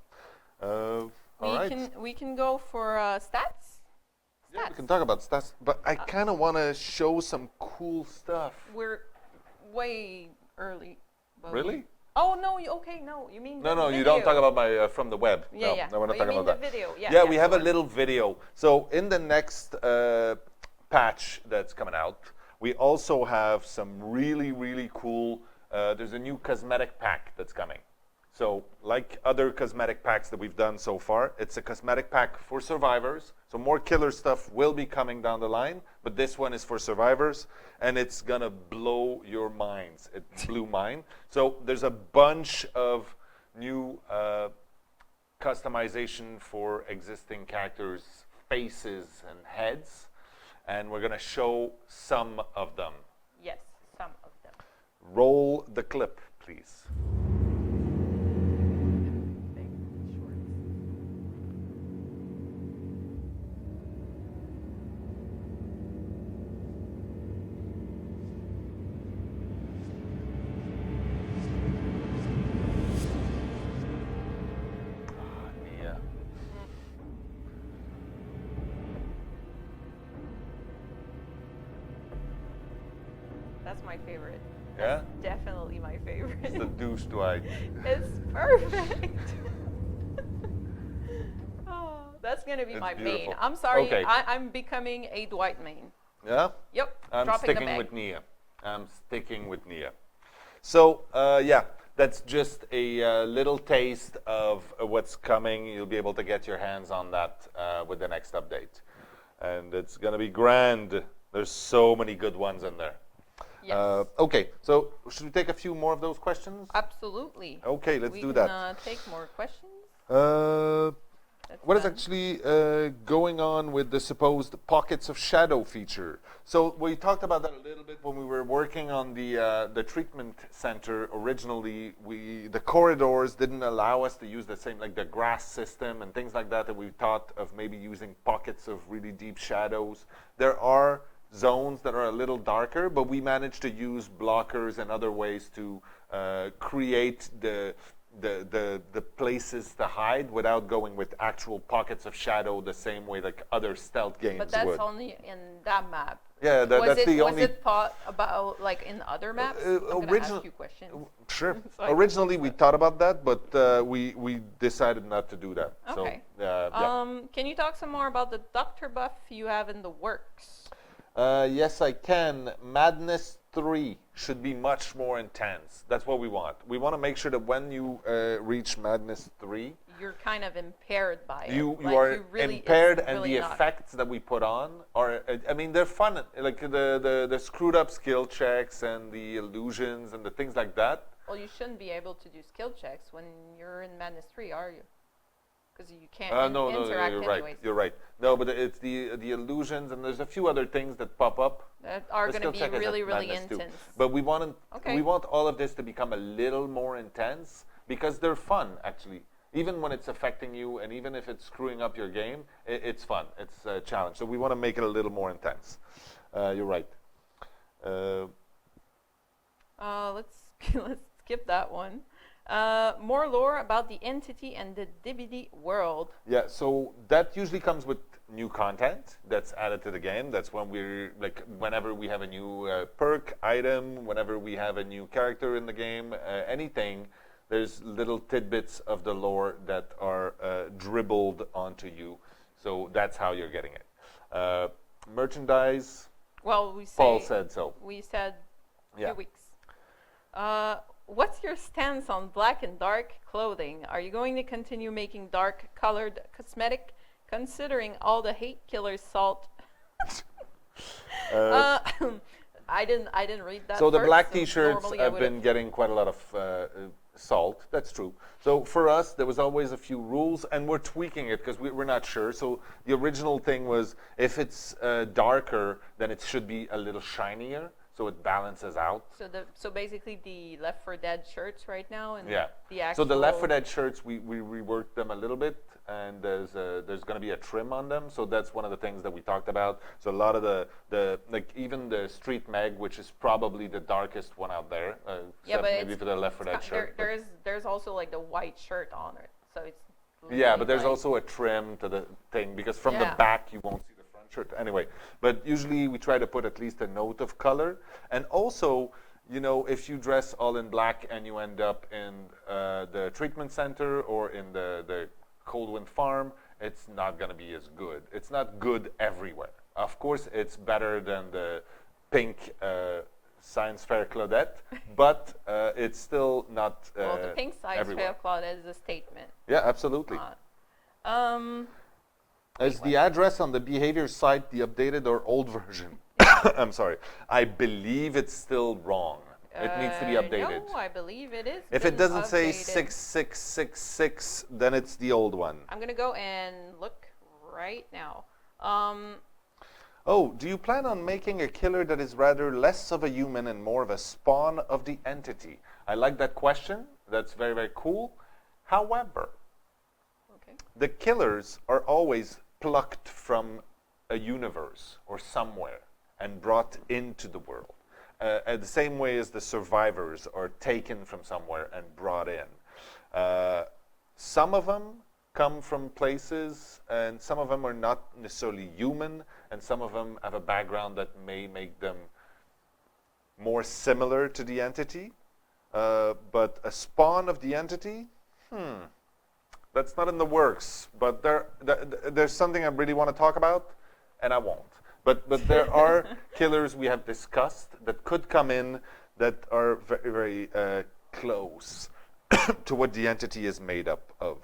All right. We can go for stats. Yeah, we can talk about stats, but I kind of want to show some cool stuff. We're way early. but- Really? Oh no! Okay, no. You mean No, the no, you don't video. talk about my from the web. Yeah, no, yeah. no, we're not Oh, you talking mean about the that. video? Yeah. Yeah, we have a sure. little video. So in the next patch that's coming out, we also have some really, really cool. There's a new cosmetic pack that's coming. So like other cosmetic packs that we've done so far, it's a cosmetic pack for survivors. So more killer stuff will be coming down the line, but this one is for survivors, and it's gonna blow your minds. It blew mine. So there's a bunch of new customization for existing characters' faces and heads, and we're gonna show some of them. Yes, some of them. Roll the clip, please. Nia. That's my favorite. Yeah? Definitely my favorite. It's the douche Dwight. It's perfect. Oh, that's gonna be It's my beautiful. main. I'm sorry, Okay. I'm becoming a Dwight main. Yeah? Yep. I'm dropping the sticking bag. with Nia. I'm sticking with Nia. So, yeah, that's just a little taste of what's coming. You'll be able to get your hands on that with the next update. And it's going to be grand. There's so many good ones in there. Yes. Okay, so should we take a few more of those questions? Absolutely. Okay, let's we do can, that. Take more questions. What is fun. actually going on with the supposed pockets of shadow feature? So we talked about that a little bit when we were working on the treatment center. Originally, the corridors didn't allow us to use the same, like the grass system and things like that we thought of maybe using pockets of really deep shadows. There are zones that are a little darker, but we managed to use blockers and other ways to create the places to hide without going with actual pockets of shadow the same way like other stealth games But that's would. only in that map. Yeah, that's the was only. it thought about like in other maps? I'm gonna ask you questions. Sure. So I can Originally, we answer. thought about that, but we decided not to do that. Okay. So, yeah. Can you talk some more about the doctor buff you have in the works? Yes, I can. Madness 3 should be much more intense. That's what we want. We want to make sure that when you reach Madness 3, You're kind of impaired by it. you Like, are you really, impaired, it's and really the not. effects that we put on are, I mean, they're fun. Like the screwed up skill checks and the illusions and the things like that. Well, you shouldn't be able to do skill checks when you're in Madness 3, are you? because you can't no, interact you're anyways. right. You're right. No, but it's the illusions, and there's a few other things that pop up. That are Let's going to still be check as really, a really madness too. intense. But we want Okay. all of this to become a little more intense because they're fun, actually. Even when it's affecting you, and even if it's screwing up your game, it's fun. It's a challenge. So we want to make it a little more intense. You're right. Let's skip that one. More lore about the entity and the DBD world. Yeah, so that usually comes with new content that's added to the game. That's when we're like, whenever we have a new perk item, whenever we have a new character in the game, anything, there's little tidbits of the lore that are dribbled onto you. So that's how you're getting it. Merchandise, Well, we say Paul said so. we said Yeah. 2 weeks. What's your stance on black and dark clothing? Are you going to continue making dark colored cosmetic, considering all the hate killers salt? I didn't read that. So the part, black so T-shirts normally I have would've- been getting quite a lot of salt. That's true. So for us, there was always a few rules, and we're tweaking it because we're not sure. So the original thing was if it's darker, then it should be a little shinier, so it balances out. So basically the Left 4 Dead shirts right now and Yeah. the actual. So the Left 4 Dead shirts, we reworked them a little bit, and there's going to be a trim on them. So that's one of the things that we talked about. So a lot of the like even the Street Meg, which is probably the darkest one out there, except but maybe it's- for the Left 4 Dead shirt. but- there's also like the white shirt on it, so it's. Yeah, literally but there's like- also a trim to the thing because from the Yeah. back you won't see the front shirt anyway. But usually we try to put at least a note of color, and also, you know, if you dress all in black and you end up in the treatment center or in the Cold Wind Farm, it's not going to be as good. It's not good everywhere. Of course, it's better than the pink Science Fair Claudette, but it's still not Well, the pink side everywhere. Fair Cloud is a statement. Yeah, absolutely. Um, Is the address on the behavior site the updated or old version? I'm sorry. I believe it's still wrong. It needs to be updated. No, I believe it is. If it been doesn't say updated. 6666, then it's the old one. I'm gonna go and look right now. Oh, do you plan on making a killer that is rather less of a human and more of a spawn of the entity? I like that question. That's very, very cool. However, Okay. the killers are always plucked from a universe or somewhere and brought into the world. The same way as the survivors are taken from somewhere and brought in. Some of them come from places, and some of them are not necessarily human, and some of them have a background that may make them more similar to the entity. But a spawn of the entity, that's not in the works. But there's something I really want to talk about, and I won't. But there are killers we have discussed that could come in that are very, very close to what the entity is made up of.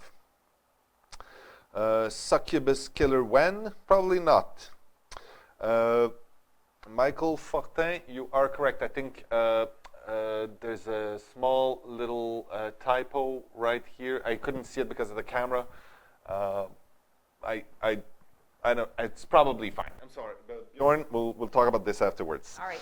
Succubus killer when? Probably not. Michael Fortin, you are correct. I think there's a small little typo right here. I couldn't see it because of the camera. I know it's probably fine. I'm sorry, but Bjorn, we'll talk about this afterwards. All right.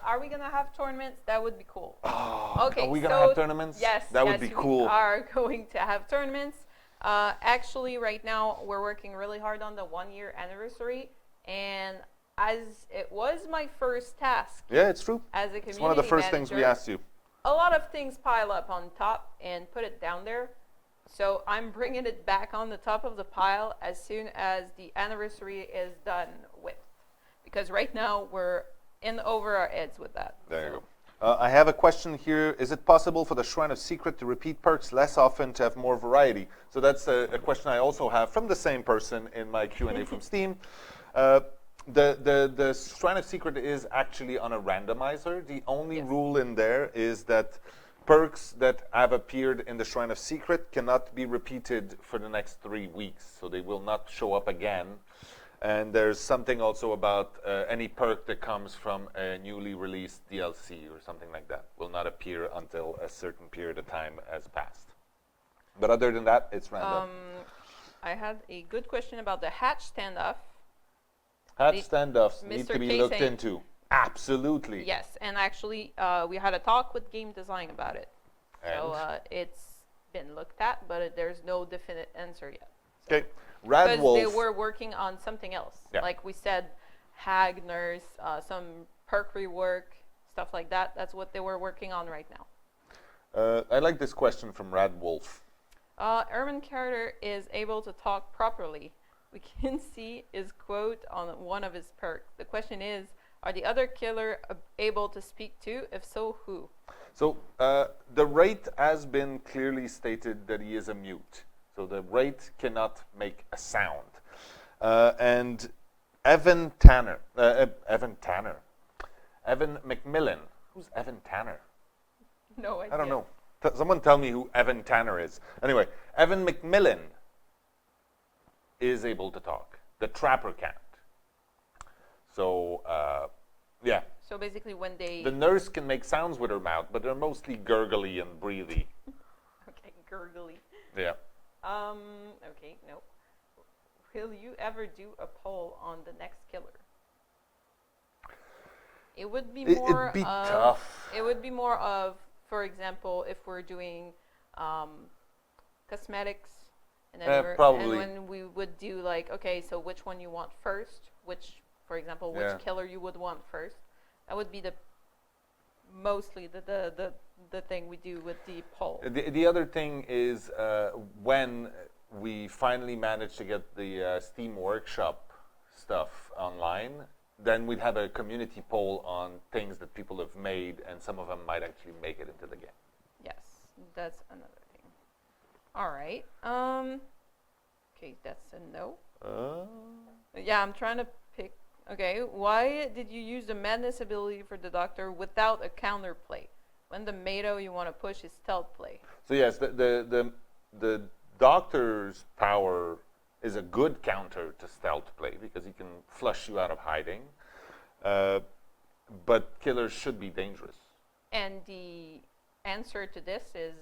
Are we gonna have tournaments? That would be cool. Oh, Okay. are we gonna so have tournaments? Yes. that would yes, be we cool. are going to have tournaments. Actually, right now we're working really hard on the 1-year anniversary, and as it was my first task Yeah, it's true. as a community It's one of the first things we manager, asked you. a lot of things pile up on top and put it down there. So I'm bringing it back on the top of the pile as soon as the anniversary is done with. Because right now we're in over our heads with that. There you So- go. I have a question here. Is it possible for the Shrine of Secret to repeat perks less often to have more variety? So that's a question I also have from the same person in my Q&A from Steam. The Shrine of Secret is actually on a randomizer. The only Yes. rule in there is that perks that have appeared in the Shrine of Secret cannot be repeated for the next 3 weeks. So they will not show up again. And there's something also about any perk that comes from a newly released DLC or something like that will not appear until a certain period of time has passed. But other than that, it's random. I had a good question about the hatch standoff. Hatch The- standoffs need Mr. to be K looked saying- into. Absolutely. Yes, and actually, we had a talk with game design about it. So And? it's been looked at, but there's no definite answer yet. Okay. Rad Because Wolf. they were working on something else. Yeah. Like we said, hag nurse, some perk rework, stuff like that. That's what they were working on right now. I like this question from Rad Wolf. Erman Carter is able to talk properly. We can see his quote on one of his perks. The question is, are the other killer able to speak too? If so, who? So the rate has been clearly stated that he is a mute. So the rate cannot make a sound. And Evan McMillan. Who's Evan Tanner? No idea. I don't know. Someone tell me who Evan Tanner is. Anyway, Evan McMillan is able to talk. The Trapper can't. So, yeah. So basically, when they The nurse can make sounds with her mouth, but they're mostly gurgly and breathy. okay, gurgly. Yeah. Okay, no. Will you ever do a poll on the next killer? It would be more It'd be of, tough. It would be more of, for example, if we're doing cosmetics, and then probably. and when we would do like, okay, so which one you want first? Which, for example, which Yeah. killer you would want first? That would be mostly the thing we do with the poll. The other thing is when we finally manage to get the Steam Workshop stuff online, then we'd have a community poll on things that people have made, and some of them might actually make it into the game. Yes, that's another thing. All right. Okay, that's a no. Yeah, I'm trying to pick. Okay, why did you use the madness ability for the doctor without a counterplay? When the Mato you want to push is stealth play. So yes, the doctor's power is a good counter to stealth play because he can flush you out of hiding. But killers should be dangerous. And the answer to this is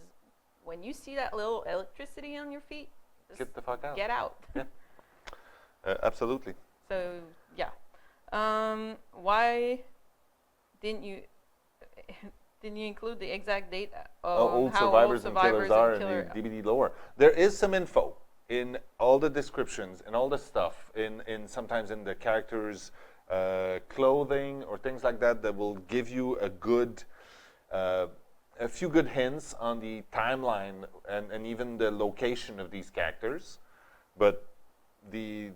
when you see that little electricity on your feet, just Get the fuck out. get out. Yeah. Absolutely. So yeah, why didn't you include the exact date of Old how survivors old and killers are killer- in the DVD lore. There is some info in all the descriptions and all the stuff in sometimes in the characters' clothing or things like that that will give you a few good hints on the timeline and even the location of these characters, but the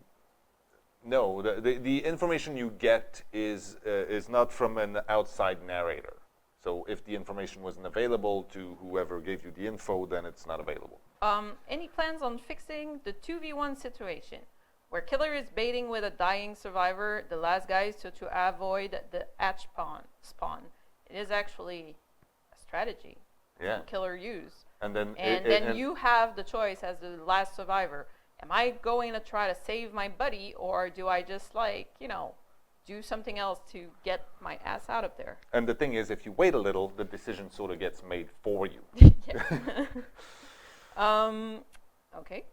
information you get is not from an outside narrator. So if the information wasn't available to whoever gave you the info, then it's not available. Any plans on fixing the 2v1 situation where killer is baiting with a dying survivor, the last guy, so to avoid the hatch spawn? It is actually a strategy Yeah. killer use. And then And you have the choice as the last survivor. Am I going to try to save my buddy, or do I just do something else to get my ass out of there? And the thing is, if you wait a little, the decision sort of gets made for you. Okay.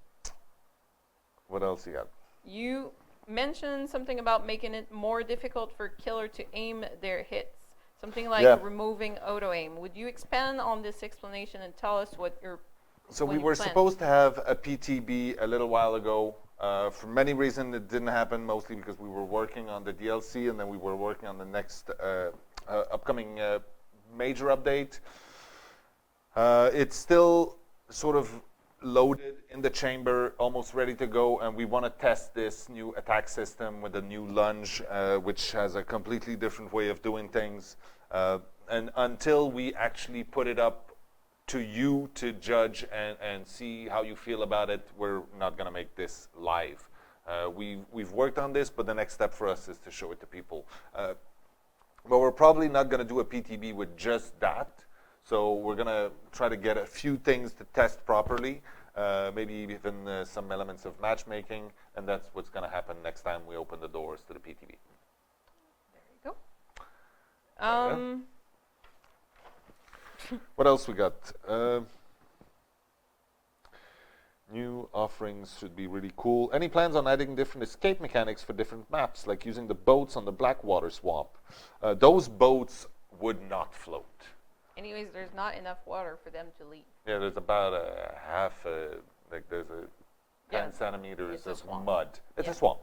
What else you got? You mentioned something about making it more difficult for killer to aim their hits. Something like Yeah. removing auto aim. Would you expand on this explanation and tell us what your So what we you were plan? supposed to have a PTB a little while ago. For many reasons, it didn't happen, mostly because we were working on the DLC and then we were working on the next upcoming major update. It's still sort of loaded in the chamber, almost ready to go, and we want to test this new attack system with a new lunge, which has a completely different way of doing things. And until we actually put it up to you to judge and see how you feel about it, we're not going to make this live. We've worked on this, but the next step for us is to show it to people. But we're probably not going to do a PTB with just that. So we're going to try to get a few things to test properly, maybe even some elements of matchmaking, and that's what's going to happen next time we open the doors to the PTB. There you go. What else we got? New offerings should be really cool. Any plans on adding different escape mechanics for different maps, like using the boats on the Blackwater swamp? Those boats would not float. Anyways, there's not enough water for them to leave. Yeah, there's about a half, there's a 10 Yeah, centimeters it's a of swamp. mud. It's Yeah. a swamp.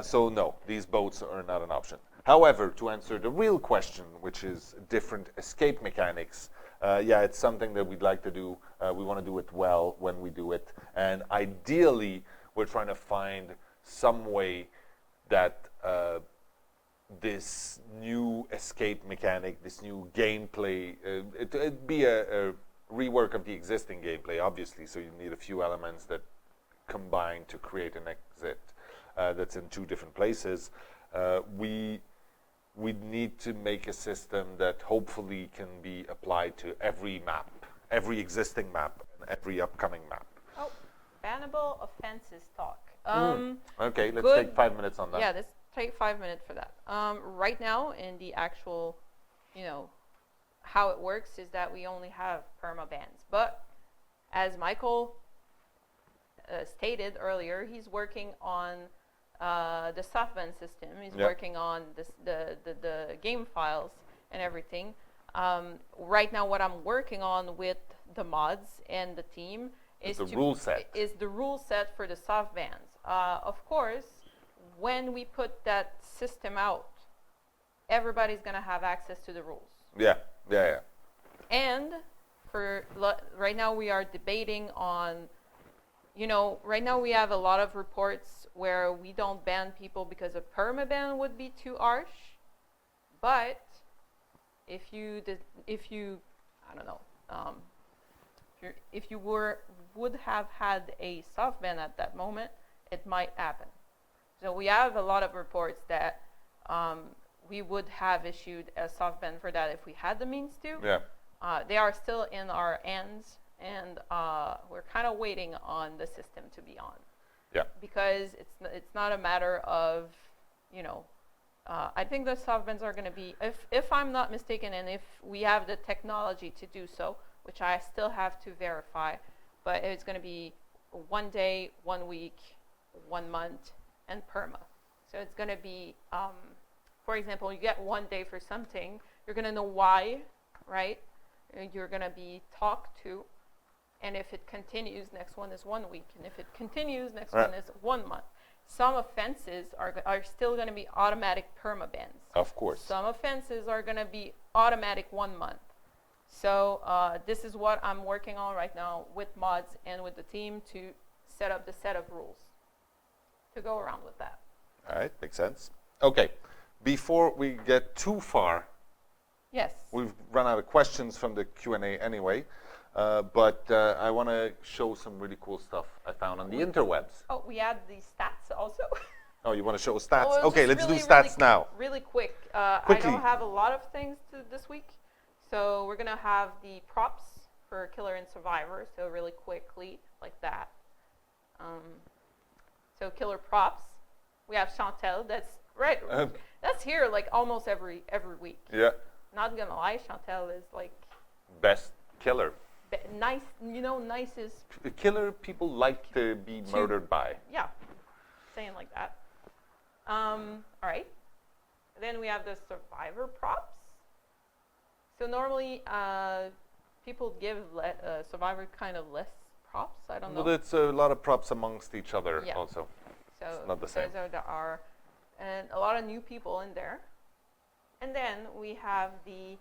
So no, these boats are not an option. However, to answer the real question, which is different escape mechanics, yeah, it's something that we'd like to do. We want to do it well when we do it. And ideally, we're trying to find some way that this new escape mechanic, this new gameplay, it'd be a rework of the existing gameplay, obviously. So you need a few elements that combine to create an exit that's in two different places. We need to make a system that hopefully can be applied to every map, every existing map, and every upcoming map. Oh, bannable offenses talk. Okay, let's good- take 5 minutes on that. Yeah, let's take 5 minutes for that. Right now, in the actual, how it works is that we only have perma-bans. But as Michael stated earlier, he's working on the soft ban system. He's Yep. working on the game files and everything. Right now, what I'm working on with the mods and the team is the rule set. Is the rule set for the soft bans. Of course, when we put that system out, everybody's gonna have access to the rules. Yeah. And right now we are debating on, right now we have a lot of reports where we don't ban people because a permaban would be too harsh. But if you I don't know, if you would have had a soft ban at that moment, it might happen. So we have a lot of reports that we would have issued a soft ban for that if we had the means to. Yeah. They are still in our hands, and we're kind of waiting on the system to be on. Yeah. Because it's not a matter of, I think the soft bans are going to be, if I'm not mistaken, and if we have the technology to do so, which I still have to verify, but it's going to be 1 day, 1 week, 1 month, and perma. So it's going to be, for example, you get 1 day for something, you're going to know why, right? You're going to be talked to, and if it continues, next one is 1 week, and if it continues, next one is 1 month. Some offenses are still going to be automatic perma-bans. Of course. Some offenses are going to be automatic 1 month. So this is what I'm working on right now with mods and with the team to set up the set of rules to go around with that. All right, makes sense. Okay, before we get too far, Yes. we've run out of questions from the Q&A anyway, but I want to show some really cool stuff I found on the interwebs. Oh, we add the stats also. Oh, you want to show stats? Oh, Okay, just let's really, do stats now. Really quick. Quickly. I don't have a lot of things this week. So we're going to have the props for Killer and Survivor. So really quickly, like that. So Killer props. We have Chantel. That's right. That's here like almost every week. Yeah, Not going to lie, Chantel is like best killer. nice, nicest. The killer people like to be murdered by. Yeah, saying like that. All right. Then we have the Survivor props. So normally, people give Survivor kind of less props. I don't know. But it's a lot of props amongst each other Yeah. also. So it's not the same. those are and a lot of new people in there. And then we have the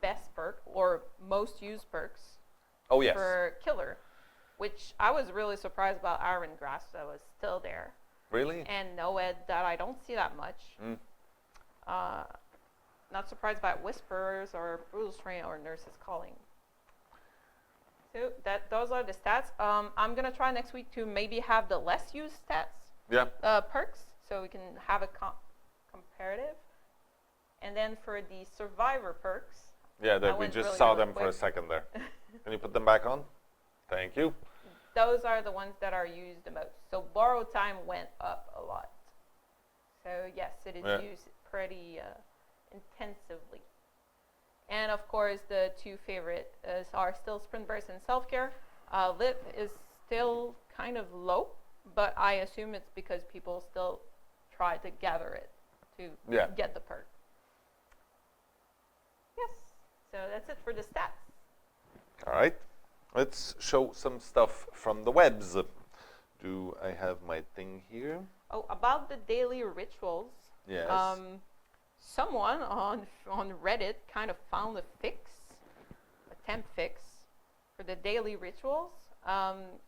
best perk or most used perks Oh, yes. for Killer, which I was really surprised about Iron Grass that was still there. Really? And Noed that I don't see that much. Not surprised by Whisperers or Brutal Strain or Nurses Calling. So those are the stats. I'm gonna try next week to maybe have the less used stats, Yeah. perks, so we can have a comparative. And then for the Survivor perks, Yeah, I we went just really, saw really them for a quick. second there. Can you put them back on? Thank you. those are the ones that are used the most. So borrow time went up a lot. So yes, it is used pretty intensively. And of course, the two favorite are still Sprint Burst and Self-Care. Lit is still kind of low, but I assume it's because people still try to gather it to get the perk. Yes, so that's it for the stats. All right, let's show some stuff from the webs. Do I have my thing here? Oh, about the daily rituals. Yes. Someone on Reddit kind of found a temp fix for the daily rituals.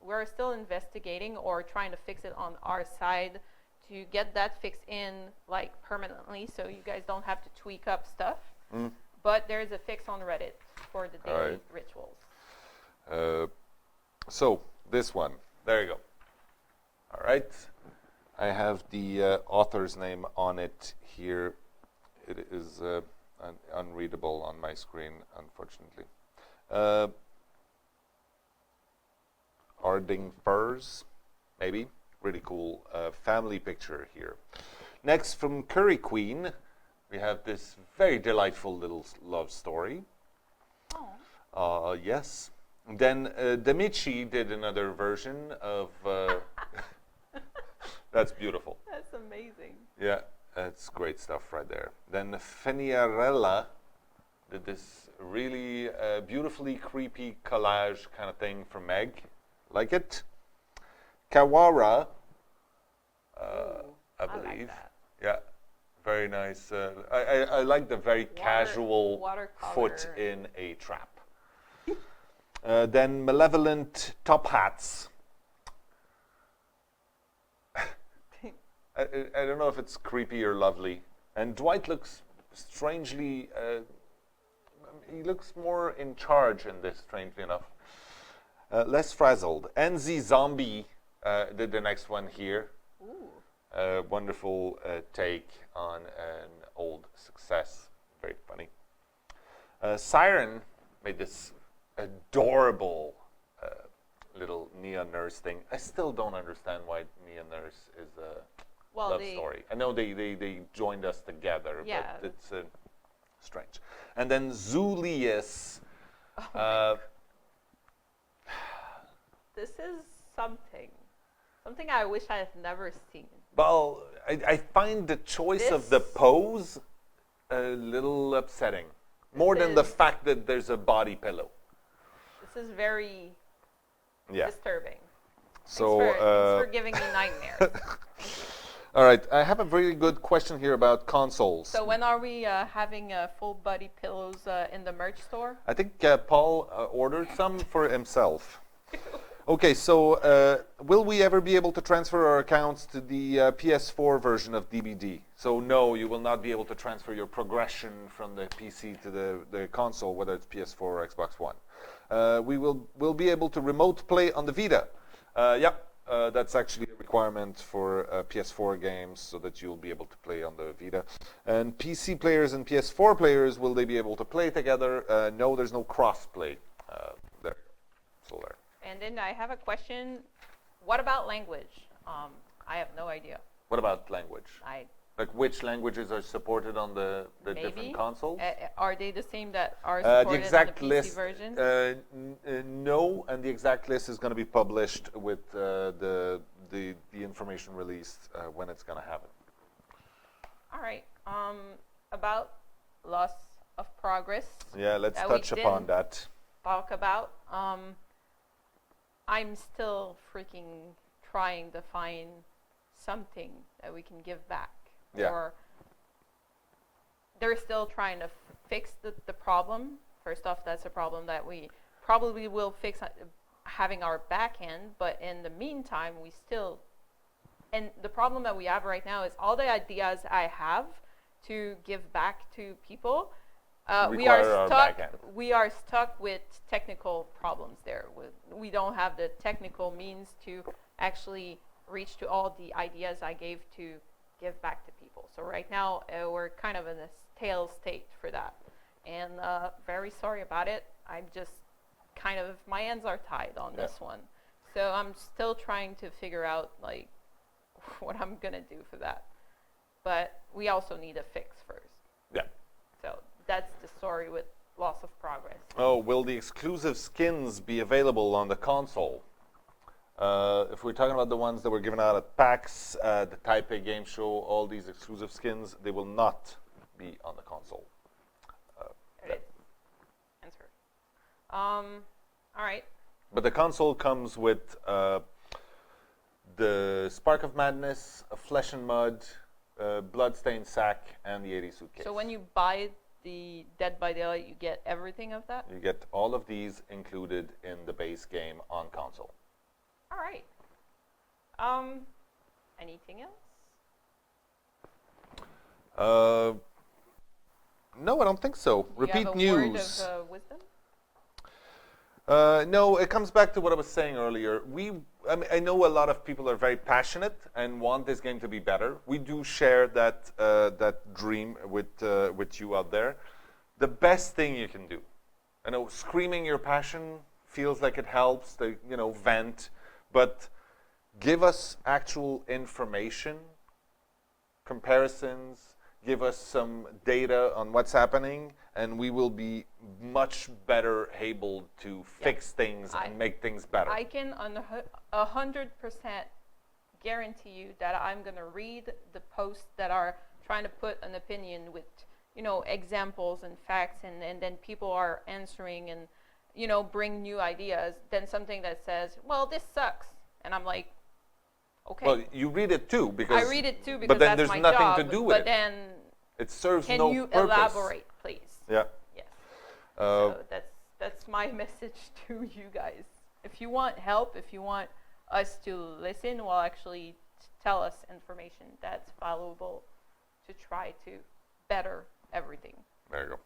We're still investigating or trying to fix it on our side to get that fix in like permanently, so you guys don't have to tweak up stuff. But there's a fix on Reddit for the daily rituals. So this one, there you go. All right, I have the author's name on it here. It is unreadable on my screen, unfortunately. Arding Furs, maybe. Really cool family picture here. Next, from Curry Queen, we have this very delightful little love story. Oh. Yes. And then Demichi did another version of... That's beautiful. That's amazing. Yeah, that's great stuff right there. Then Feniarella did this really beautifully creepy collage kind of thing for Meg. Like it. Kawara, I believe. Like that. Yeah, very nice. I like the very casual foot in a trap. Then Malevolent Top Hats. I don't know if it's creepy or lovely. And Dwight looks strangely, he looks more in charge in this, strangely enough. Less frazzled. NZ Zombie did the next one here. Wonderful take on an old success. Very funny. Siren made this adorable little Nia Nurse thing. I still don't understand why Nia Nurse is a love story. I know they joined us together, but it's strange. And then Zulius. This is something I wish I had never seen. Well, I find the choice of the pose a little upsetting. More than the fact that there's a body pillow. This is very disturbing. So, thanks for giving me nightmares. All right, I have a very good question here about consoles. So when are we having full body pillows in the merch store? I think Paul ordered some for himself. Okay, so will we ever be able to transfer our accounts to the PS4 version of DBD? So no, you will not be able to transfer your progression from the PC to the console, whether it's PS4 or Xbox One. We'll be able to remote play on the Vita. That's actually a requirement for PS4 games, so that you'll be able to play on the Vita. And PC players and PS4 players, will they be able to play together? No, there's no cross-play. There, so there. And then I have a question. What about language? I have no idea. What about language? Like which languages are supported on the different consoles? Are they the same that are supported on the PC version? No, and the exact list is going to be published with the information released when it's going to happen. All right. About loss of progress. Yeah, let's touch upon that. Talk about. I'm still freaking trying to find something that we can give back. Yeah. Or they're still trying to fix the problem. First off, that's a problem that we probably will fix having our back end, but in the meantime, we still... And the problem that we have right now is all the ideas I have to give back to people, we are stuck with technical problems there. We don't have the technical means to actually reach to all the ideas I gave to give back to people. So right now, we're kind of in a stale state for that. And very sorry about it. I'm just kind of, my hands are tied on this one. So I'm still trying to figure out like what I'm going to do for that. But we also need a fix first. Yeah. So that's the story with loss of progress. Oh, will the exclusive skins be available on the console? If we're talking about the ones that were given out at PAX, the Taipei Game Show, all these exclusive skins, they will not be on the console. There it is. Answer. All right. But the console comes with the Spark of Madness, a Flesh and Mud, Bloodstained Sack, and the 80 suitcase. So when you buy the Dead by Daylight, you get everything of that? You get all of these included in the base game on console. All right. Anything else? No, I don't think so. Repeat you have a news. Word of wisdom? No, it comes back to what I was saying earlier. I know a lot of people are very passionate and want this game to be better. We do share that dream with you out there. The best thing you can do, I know, screaming your passion feels like it helps. Vent, but give us actual information, comparisons. Give us some data on what's happening, and we will be much better able to fix things and make things better. I can 100% guarantee you that I'm going to read the posts that are trying to put an opinion with, examples and facts, and then people are answering and, bring new ideas, then something that says, well, this sucks. And I'm like, okay. Well, you read it too, because I read it too because but then that's there's my nothing job. to do with but it. then It serves can no you purpose. elaborate, please? Yeah. Yes. So that's my message to you guys. If you want help, if you want us to listen, well, actually tell us information that's valuable to try to better everything. There you go.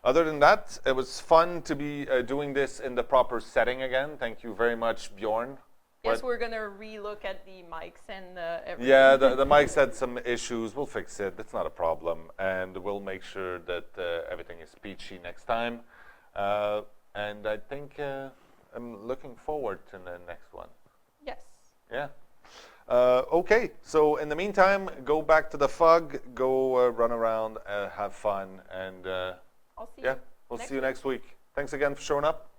Other than that, it was fun to be doing this in the proper setting again. Thank you very much, Bjorn. Yes, we're going to re-look at the mics and everything. Yeah, the mics had some issues. We'll fix it. That's not a problem. And we'll make sure that everything is peachy next time. And I think I'm looking forward to the next one. Yes. Yeah. Okay, so in the meantime, go back to the FUG, go run around, have fun, and I'll see you we'll see you next week. Thanks again for showing up.